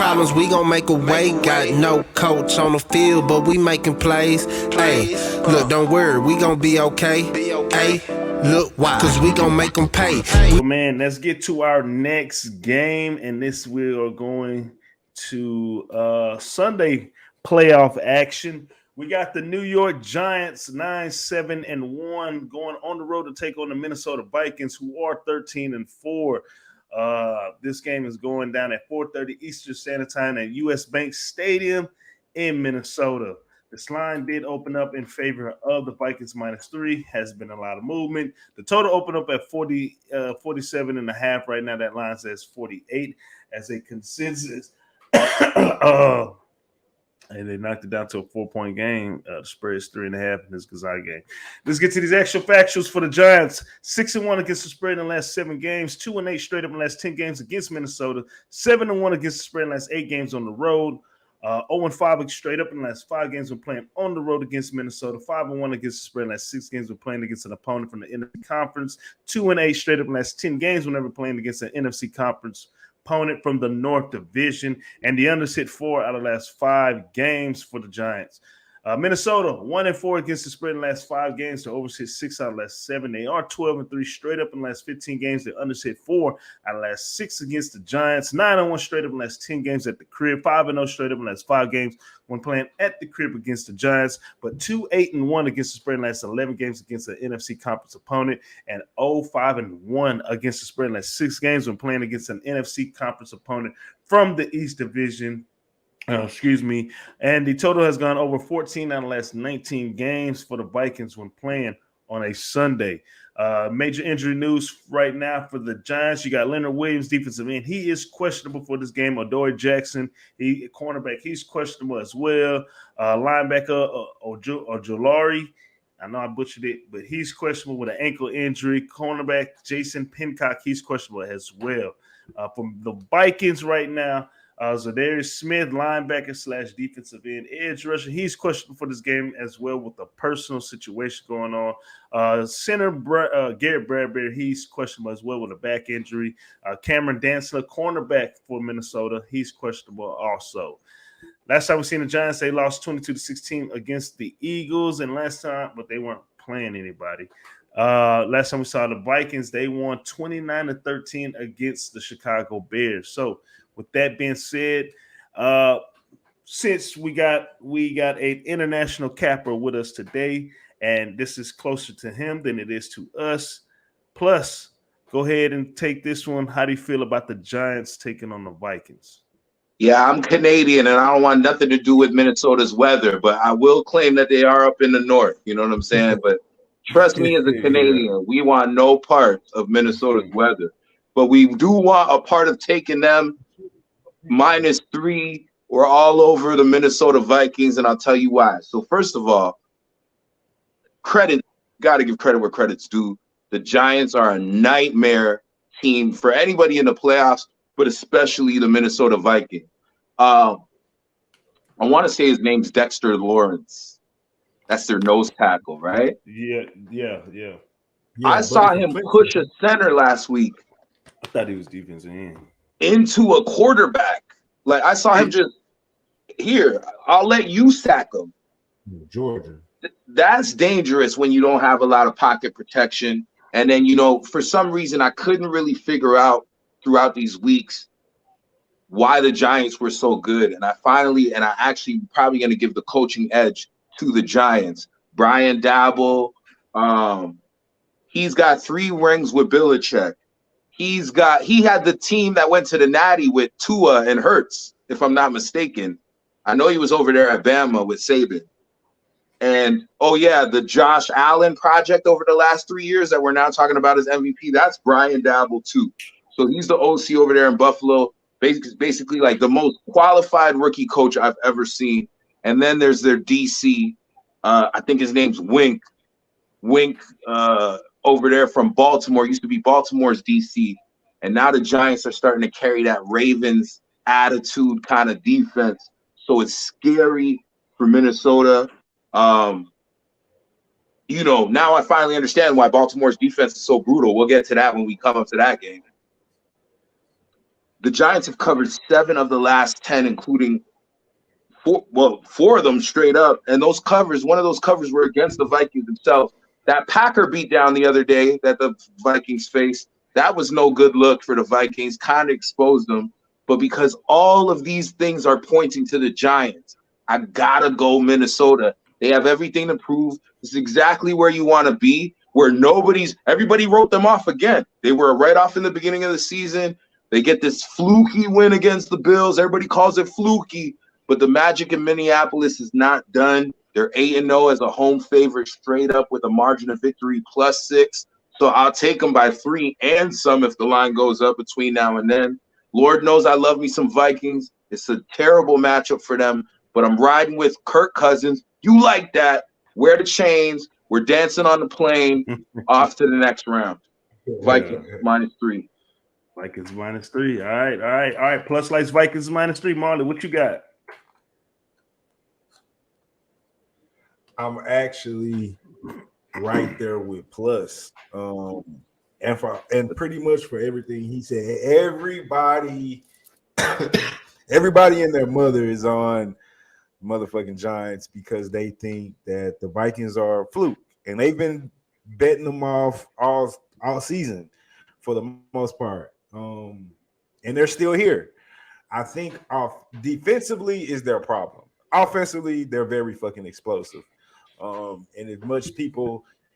problems, we gon' make a way. Got no coach on the field, but we making plays. Hey, look, don't worry, we gon' be okay. Hey, look, why? Cause we gon' make them pay. Well, man, let's get to our next game, and this we are going to Sunday playoff action. We got the New York Giants 9-7-1 going on the road to take on the Minnesota Vikings, who are 13-4. This game is going down at 4:30 Eastern Standard Time at US Bank Stadium in Minnesota. This line did open up in favor of the Vikings -3. Has been a lot of movement. The total opened up at 47.5. Right now, that line says 48 as a consensus. And they knocked it down to a 4-point game. The spread is 3.5 in this Gonzaga game. Let's get to these actual factuals for the Giants. 6-1 against the spread in the last 7 games. 2-8 straight up in the last 10 games against Minnesota. 7-1 against the spread in the last 8 games on the road. 0-5 straight up in the last 5 games when playing on the road against Minnesota. 5-1 against the spread in the last 6 games when playing against an opponent from the NFC Conference. 2-8 straight up in the last 10 games whenever playing against an NFC Conference opponent from the North Division, and the unders hit 4 out of the last 5 games for the Giants. Minnesota 1-4 against the spread in the last 5 games. The overs hit 6 out of the last 7. They are 12-3 straight up in the last 15 games. The unders hit 4 out of the last 6 against the Giants. 9-1 straight up in the last 10 games at the crib. 5-0 straight up in the last 5 games when playing at the crib against the Giants. But 2-8-1 against the spread in the last 11 games against an NFC Conference opponent, and 0-5-1 against the spread in the last 6 games when playing against an NFC Conference opponent from the East Division. And the total has gone over 14 out of the last 19 games for the Vikings when playing on a Sunday. Major injury news right now for the Giants. You got Leonard Williams, defensive end. He is questionable for this game. Adoree Jackson, cornerback, he's questionable as well. Linebacker Ojulari, I know I butchered it, but he's questionable with an ankle injury. Cornerback Jason Pincock, he's questionable as well. From the Vikings right now, Zadarius Smith, linebacker / defensive end edge rusher. He's questionable for this game as well with a personal situation going on. Center Garrett Bradbury, he's questionable as well with a back injury. Cameron Dantzler, cornerback for Minnesota, he's questionable also. Last time we seen the Giants, they lost 22-16 against the Eagles, and last time, but they weren't playing anybody. Last time we saw the Vikings, they won 29-13 against the Chicago Bears. So, with that being said, since we got an international capper with us today, and this is closer to him than it is to us. Plus, go ahead and take this one. How do you feel about the Giants taking on the Vikings? Yeah, I'm Canadian, and I don't want nothing to do with Minnesota's weather, but I will claim that they are up in the north. You know what I'm saying? But trust me, as a Canadian, we want no part of Minnesota's weather. But we do want a part of taking them -3 or all over the Minnesota Vikings, and I'll tell you why. So first of all, got to give credit where credit's due. The Giants are a nightmare team for anybody in the playoffs, but especially the Minnesota Vikings. I want to say his name's Dexter Lawrence. That's their nose tackle, right? Yeah. I saw him push a center last week. I thought he was defensive end. Into a quarterback. Like, I saw him just, here, I'll let you sack him. Georgia. That's dangerous when you don't have a lot of pocket protection. And then, for some reason, I couldn't really figure out throughout these weeks why the Giants were so good. And I actually probably going to give the coaching edge to the Giants. Brian Dabble, he's got 3 rings with Belichick. He had the team that went to the Natty with Tua and Hurts, if I'm not mistaken. I know he was over there at Bama with Saban. And, the Josh Allen project over the last 3 years that we're now talking about as MVP, that's Brian Dabble too. So he's the OC over there in Buffalo, basically like the most qualified rookie coach I've ever seen. And then there's their DC, I think his name's Wink, over there from Baltimore, used to be Baltimore's DC. And now the Giants are starting to carry that Ravens attitude kind of defense. So it's scary for Minnesota. Now I finally understand why Baltimore's defense is so brutal. We'll get to that when we come up to that game. The Giants have covered 7 of the last 10, including 4 of them straight up. And those covers, one of those covers were against the Vikings themselves. That Packer beat down the other day that the Vikings faced, that was no good look for the Vikings, kind of exposed them. But because all of these things are pointing to the Giants, I gotta go Minnesota. They have everything to prove. This is exactly where you want to be, where everybody wrote them off again. They were right off in the beginning of the season. They get this fluky win against the Bills. Everybody calls it fluky, but the magic in Minneapolis is not done. They're 8-0 as a home favorite straight up with a margin of victory +6. So I'll take them by 3 and some if the line goes up between now and then. Lord knows I love me some Vikings. It's a terrible matchup for them, but I'm riding with Kirk Cousins. You like that. Wear the chains. We're dancing on the plane. Off to the next round. Vikings -3. Vikings -3. All right. Plus lights Vikings -3. Marley, what you got? I'm actually right there with plus. And pretty much for everything he said, everybody and their mother is on motherfucking Giants because they think that the Vikings are a fluke, and they've been betting them off all season for the most part. And they're still here. I think defensively is their problem. Offensively, they're very fucking explosive. And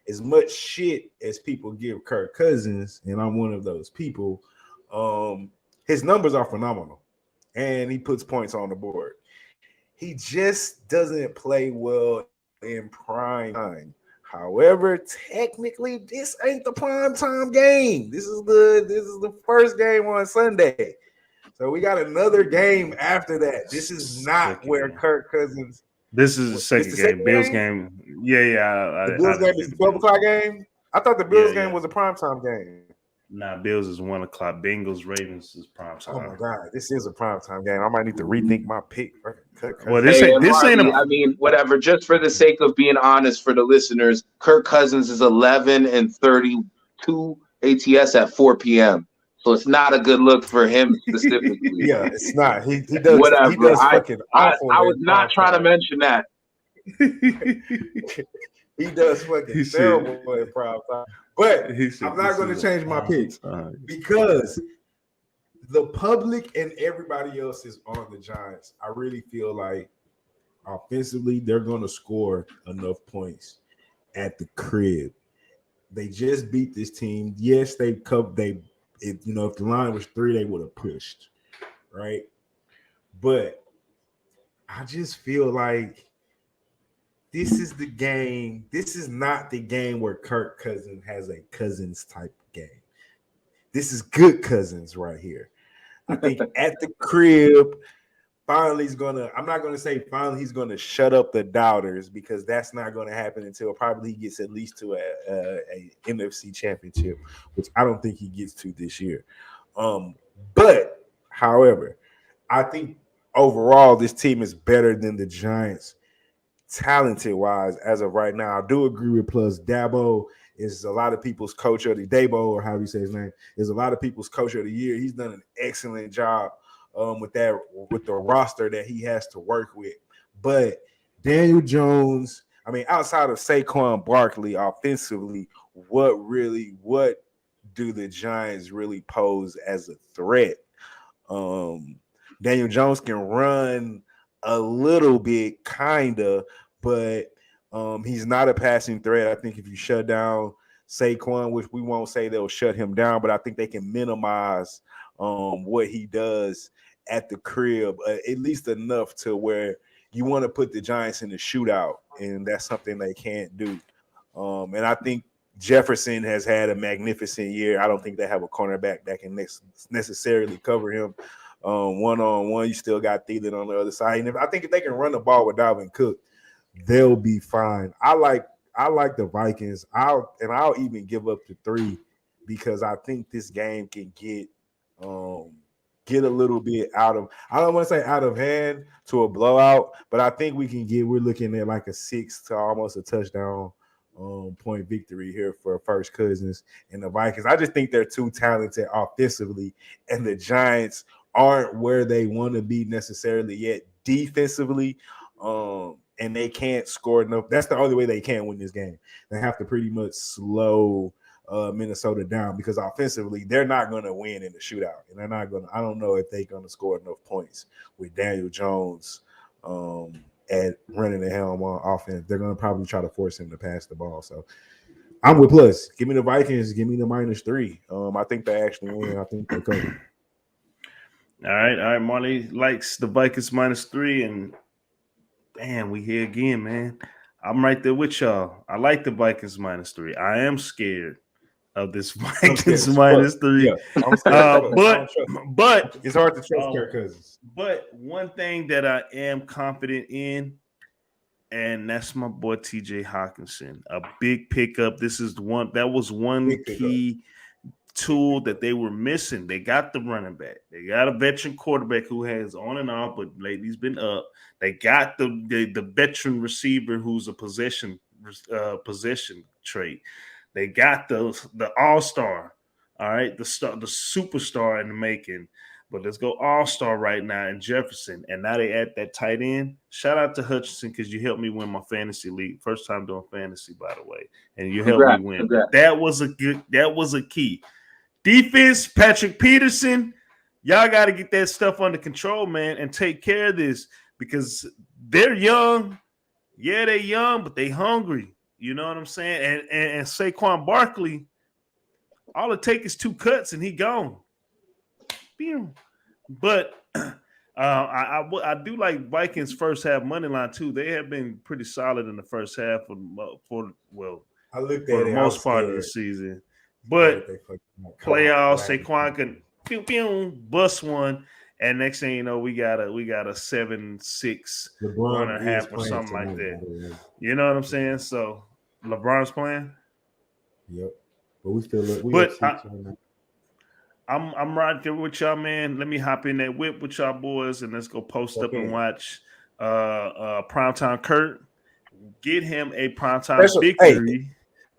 as much shit as people give Kirk Cousins, and I'm one of those people, his numbers are phenomenal, and he puts points on the board. He just doesn't play well in prime time. However, technically, this ain't the prime time game. This is the first game on Sunday. So we got another game after that. This is not where Kirk Cousins. This is the second game. Bills game. Yeah. The Bills game is the 12 o'clock game? I thought the Bills game was a primetime game. Nah, Bills is 1 o'clock. Bengals, Ravens is primetime. Oh, my God. This is a primetime game. I might need to rethink my pick. Well, this ain't I mean, whatever. Just for the sake of being honest for the listeners, Kirk Cousins is 11-32 ATS at 4 p.m. So it's not a good look for him specifically. Yeah, it's not. He does. Whatever. He does fucking awful. I was not trying to mention that. He does fucking terrible in prime time. But I'm not going to change my picks because the public and everybody else is on the Giants. I really feel like offensively they're going to score enough points at the crib. They just beat this team. Yes, if the line was 3, they would have pushed, right? But I just feel like this is the game. This is not the game where Kirk Cousins has a Cousins type game. This is good Cousins right here. I think at the crib, finally he's going to – I'm not going to say finally he's going to shut up the doubters because that's not going to happen until probably he gets at least to a NFC championship, which I don't think he gets to this year. But, however, I think overall this team is better than the Giants talented-wise as of right now. I do agree with plus Dabo is a lot of people's coach of the Dabo, or however you say his name, is a lot of people's coach of the year. He's done an excellent job with the roster that he has to work with. But Daniel Jones, I mean, outside of Saquon Barkley offensively, what do the Giants really pose as a threat? Daniel Jones can run a little bit, kinda, but he's not a passing threat. I think if you shut down Saquon, which we won't say they'll shut him down, but I think they can minimize what he does at the crib, at least enough to where you want to put the Giants in the shootout, and that's something they can't do. And I think Jefferson has had a magnificent year. I don't think they have a cornerback that can necessarily cover him one-on-one. You still got Thielen on the other side. And I think if they can run the ball with Dalvin Cook, they'll be fine. I like the Vikings. I'll even give up to 3 because I think this game can get a little bit out of, I don't want to say out of hand to a blowout, but I think we're looking at like a 6 to almost a touchdown point victory here for First Cousins and the Vikings. I just think they're too talented offensively, and the Giants aren't where they want to be necessarily yet defensively. And they can't score enough. That's the only way they can win this game. They have to pretty much slow Minnesota down, because offensively they're not going to win in the shootout, and they're not going to. I don't know if they're going to score enough points with Daniel Jones at running the helm on offense. They're going to probably try to force him to pass the ball. So I'm with plus. Give me the Vikings. Give me the -3. I think they actually win. I think they cover. All right. Marley likes the Vikings -3, and damn, we here again, man. I'm right there with y'all. I like the Vikings -3. I am scared of this Vikings -3. Yeah, but it's hard to trust Kirk Cousins. But one thing that I am confident in, and that's my boy TJ Hawkinson. A big pickup. That was one key tool that they were missing. They got the running back. They got a veteran quarterback who has on and off, but lately he's been up. They got the veteran receiver who's a possession trait. They got the all-star, all right, the superstar in the making. But let's go all-star right now in Jefferson. And now they add that tight end. Shout out to Hutchinson, because you helped me win my fantasy league. First time doing fantasy, by the way. And you helped me win. That was a key. Defense, Patrick Peterson, y'all got to get that stuff under control, man, and take care of this, because they're young. Yeah, they're young, but they hungry. You know what I'm saying? And Saquon Barkley, all it takes is 2 cuts and he gone. But I do like Vikings first half money line too. They have been pretty solid in the first half for the most part of the season. But playoffs, Saquon can bust one, and next thing you know, we got a 7-6 1.5 or something like that. You know what I'm saying? So LeBron's playing. Yep. But we still I'm right there with y'all, man. Let me hop in that whip with y'all boys, and let's go post up and watch Primetime Kurt. Get him a primetime victory.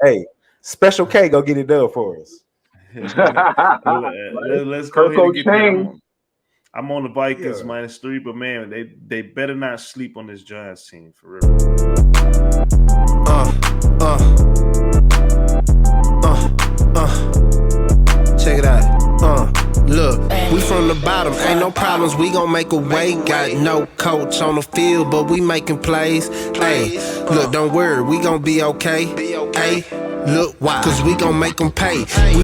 Hey, Special K, go get it done for us. Let's go ahead and get that. I'm on the Vikings -3, but man, they better not sleep on this Giants team, for real. Check it out. Look, we from the bottom, ain't no problems, we gon' make a way. Got no coach on the field, but we making plays. Hey, look, don't worry, we gon' be okay. Hey, look, why? Cause we gon' make them pay.